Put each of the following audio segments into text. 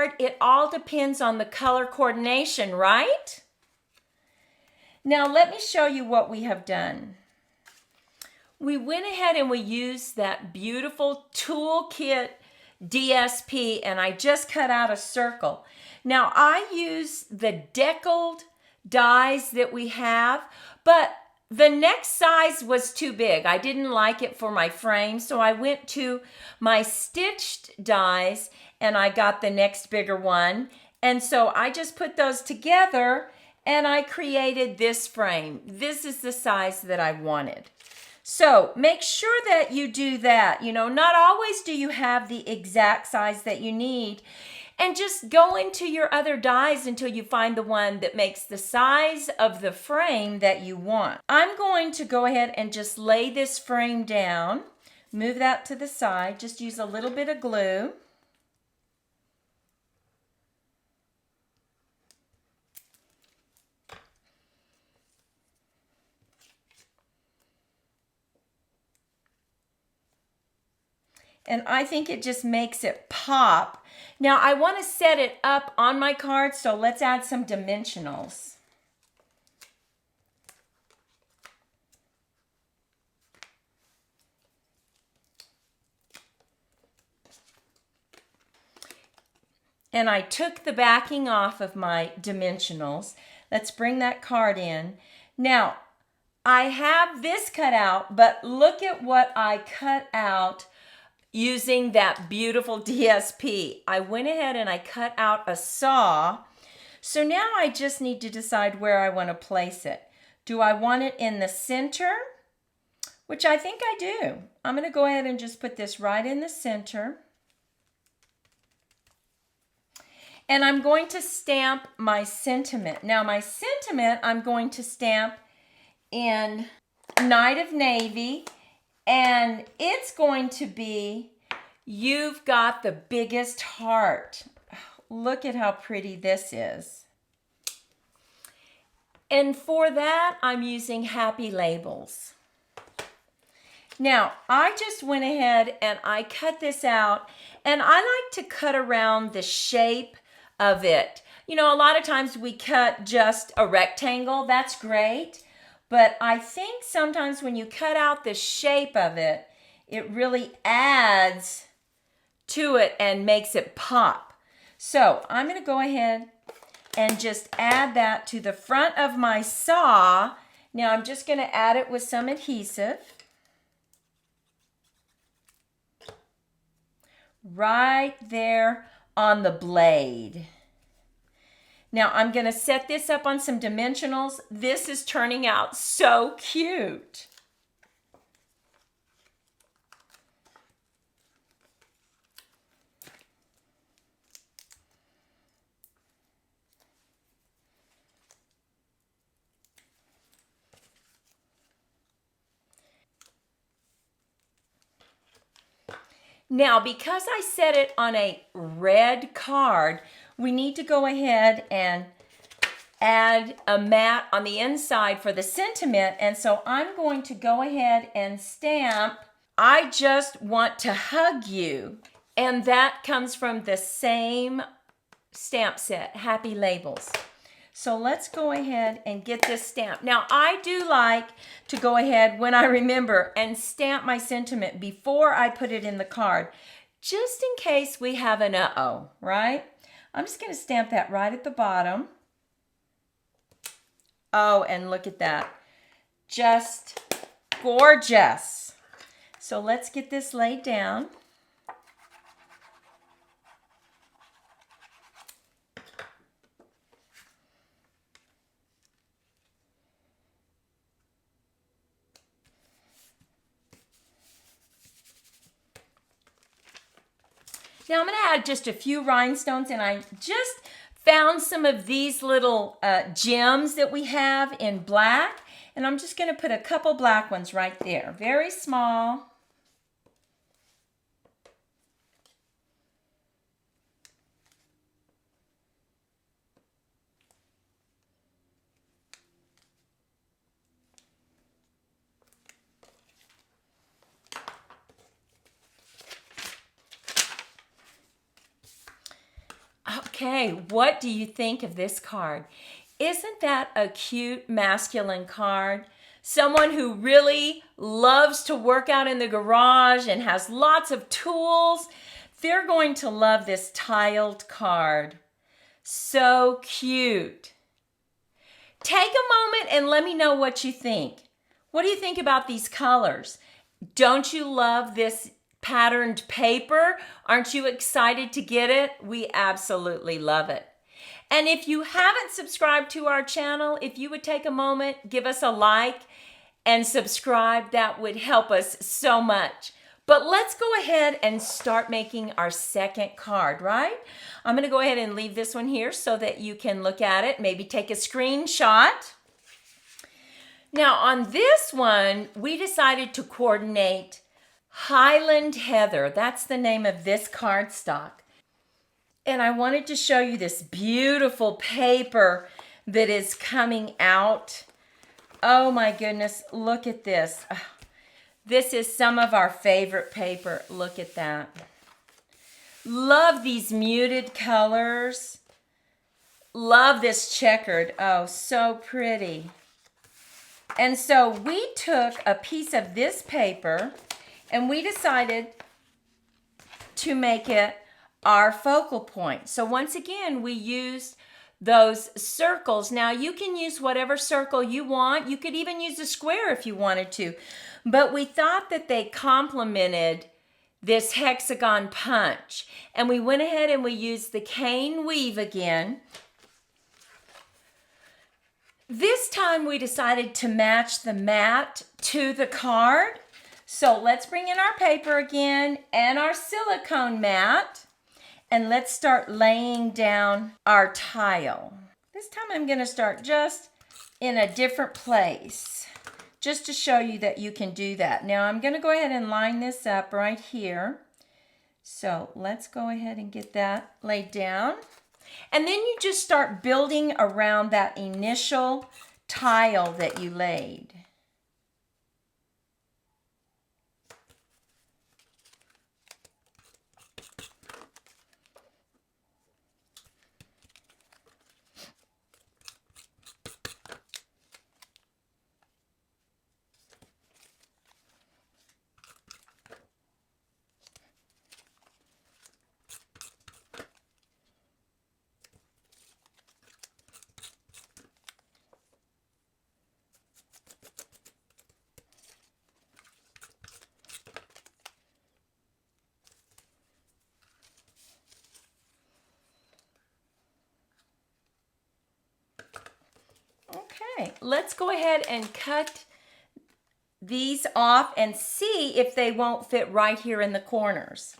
card, it all depends on the color coordination, right? Now let me show you what we have done. We went ahead and we used that beautiful toolkit DSP, and I just cut out a circle. Now I use the deckled dies that we have, but the next size was too big. I didn't like it for my frame, so I went to my stitched dies and I got the next bigger one. And so I just put those together and I created this frame. This is the size that I wanted. So make sure that you do that. You know, not always do you have the exact size that you need. And just go into your other dies until you find the one that makes the size of the frame that you want. I'm going to go ahead and just lay this frame down. Move that to the side. Just use a little bit of glue. And I think it just makes it pop. Now I want to set it up on my card, so let's add some dimensionals. And I took the backing off of my dimensionals. Let's bring that card in. Now, I have this cut out, but look at what I cut out using that beautiful DSP. I went ahead and I cut out a saw. So now I just need to decide where I want to place it. Do I want it in the center? Which I think I do. I'm going to go ahead and just put this right in the center. And I'm going to stamp my sentiment. Now my sentiment I'm going to stamp in Night of Navy. And it's going to be, you've got the biggest heart. Look at how pretty this is. And for that, I'm using Happy Labels. Now, I just went ahead and I cut this out, and I like to cut around the shape of it. You know, a lot of times we cut just a rectangle. That's great. But I think sometimes when you cut out the shape of it, it really adds to it and makes it pop. So I'm going to go ahead and just add that to the front of my saw. Now I'm just going to add it with some adhesive. Right there on the blade. Now I'm going to set this up on some dimensionals. This is turning out so cute. Now, because I set it on a red card, we need to go ahead and add a mat on the inside for the sentiment. And so I'm going to go ahead and stamp, I just want to hug you. And that comes from the same stamp set, Happy Labels. So let's go ahead and get this stamped. Now, I do like to go ahead when I remember and stamp my sentiment before I put it in the card, just in case we have an uh-oh, right? I'm just going to stamp that right at the bottom. Oh, and look at that. Just gorgeous. So let's get this laid down. Now I'm going to add just a few rhinestones, and I just found some of these little gems that we have in black, and I'm just going to put a couple black ones right there, very small. Okay, what do you think of this card? Isn't that a cute masculine card? Someone who really loves to work out in the garage and has lots of tools. They're going to love this tiled card. So cute. Take a moment and let me know what you think. What do you think about these colors? Don't you love this patterned paper? Aren't you excited to get it? We absolutely love it. And if you haven't subscribed to our channel, if you would take a moment, give us a like and subscribe, that would help us so much. But let's go ahead and start making our second card, right? I'm going to go ahead and leave this one here so that you can look at it, maybe take a screenshot. Now on this one, we decided to coordinate Highland Heather. That's the name of this cardstock. And I wanted to show you this beautiful paper that is coming out. Oh my goodness, look at this. This is some of our favorite paper. Look at that. Love these muted colors. Love this checkered. Oh, so pretty. And so we took a piece of this paper and we decided to make it our focal point. So once again, we used those circles. Now you can use whatever circle you want. You could even use a square if you wanted to. But we thought that they complemented this hexagon punch. And we went ahead and we used the cane weave again. This time we decided to match the mat to the card. So let's bring in our paper again and our silicone mat. And let's start laying down our tile. This time I'm going to start just in a different place, just to show you that you can do that. Now I'm going to go ahead and line this up right here. So let's go ahead and get that laid down. And then you just start building around that initial tile that you laid. Okay, let's go ahead and cut these off and see if they won't fit right here in the corners.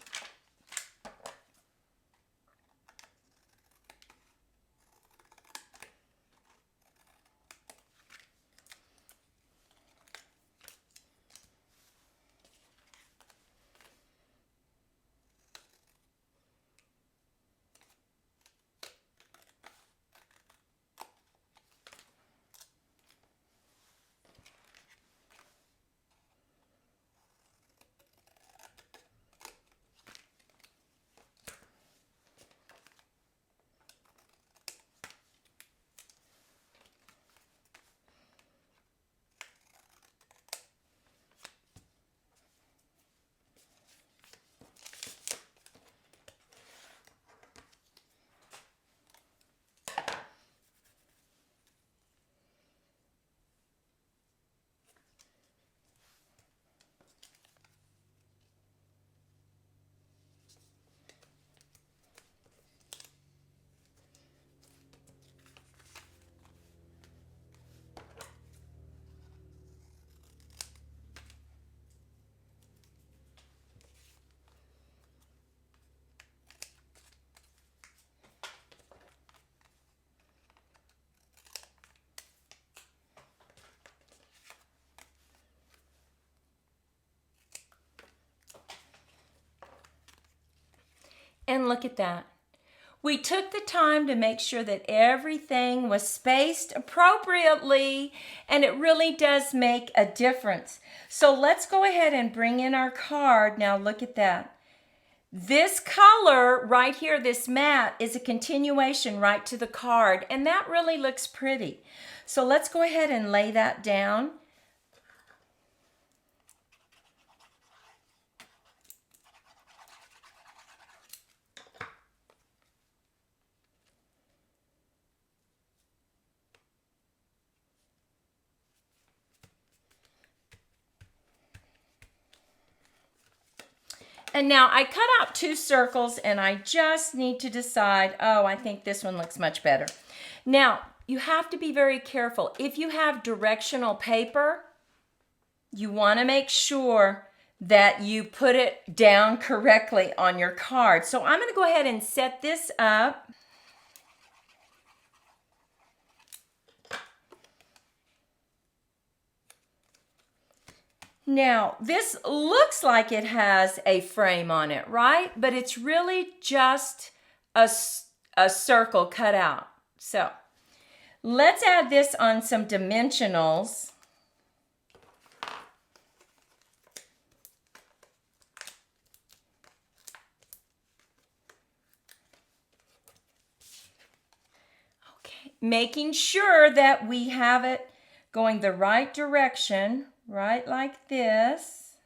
And look at that. We took the time to make sure that everything was spaced appropriately, and it really does make a difference. So let's go ahead and bring in our card. Now look at that. This color right here, this matte, is a continuation right to the card, and that really looks pretty. So let's go ahead and lay that down. And now I cut out 2 circles and I just need to decide, oh, I think this one looks much better. Now, you have to be very careful. If you have directional paper, you want to make sure that you put it down correctly on your card. So I'm going to go ahead and set this up. Now, this looks like it has a frame on it, right? But it's really just a circle cut out. So, let's add this on some dimensionals. Okay, making sure that we have it going the right direction. Right like this.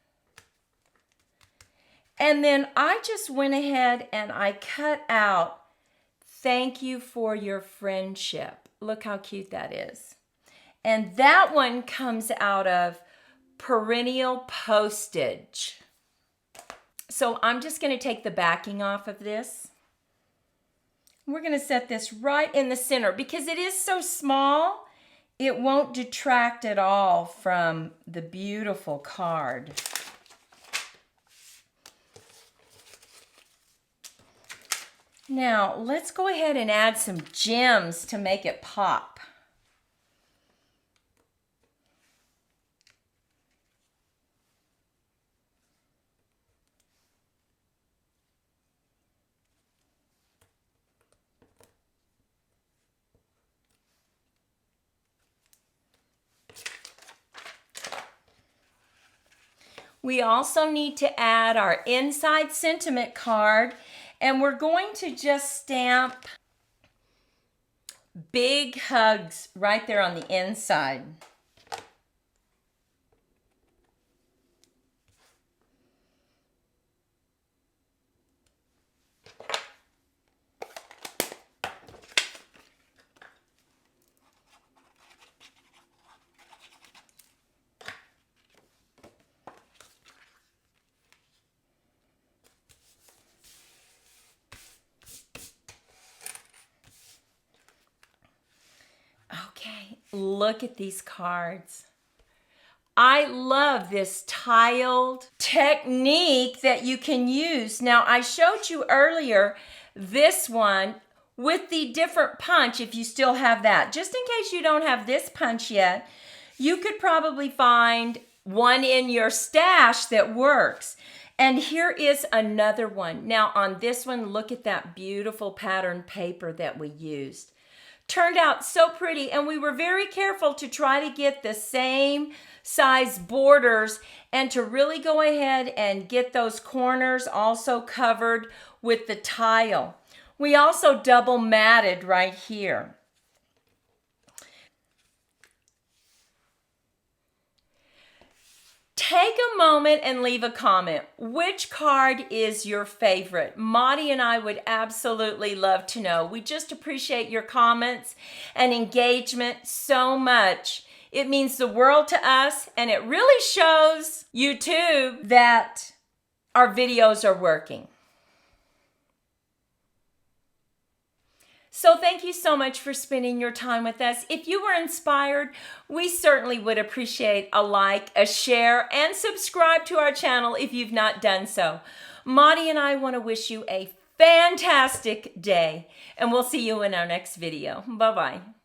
And then I just went ahead and I cut out, "Thank you for your friendship." Look how cute that is. And that one comes out of perennial postage. So I'm just going to take the backing off of this. We're going to set this right in the center because it is so small. It won't detract at all from the beautiful card. Now, let's go ahead and add some gems to make it pop. We also need to add our inside sentiment card, and we're going to just stamp big hugs right there on the inside. Okay, look at these cards. I love this tiled technique that you can use. Now, I showed you earlier this one with the different punch, if you still have that. Just in case you don't have this punch yet, you could probably find one in your stash that works. And here is another one. Now, on this one, look at that beautiful pattern paper that we used. Turned out so pretty, and we were very careful to try to get the same size borders and to really go ahead and get those corners also covered with the tile. We also double matted right here. Take a moment and leave a comment. Which card is your favorite? Maudie and I would absolutely love to know. We just appreciate your comments and engagement so much. It means the world to us, and it really shows YouTube that our videos are working. So thank you so much for spending your time with us. If you were inspired, we certainly would appreciate a like, a share, and subscribe to our channel if you've not done so. Maudie and I want to wish you a fantastic day, and we'll see you in our next video. Bye-bye.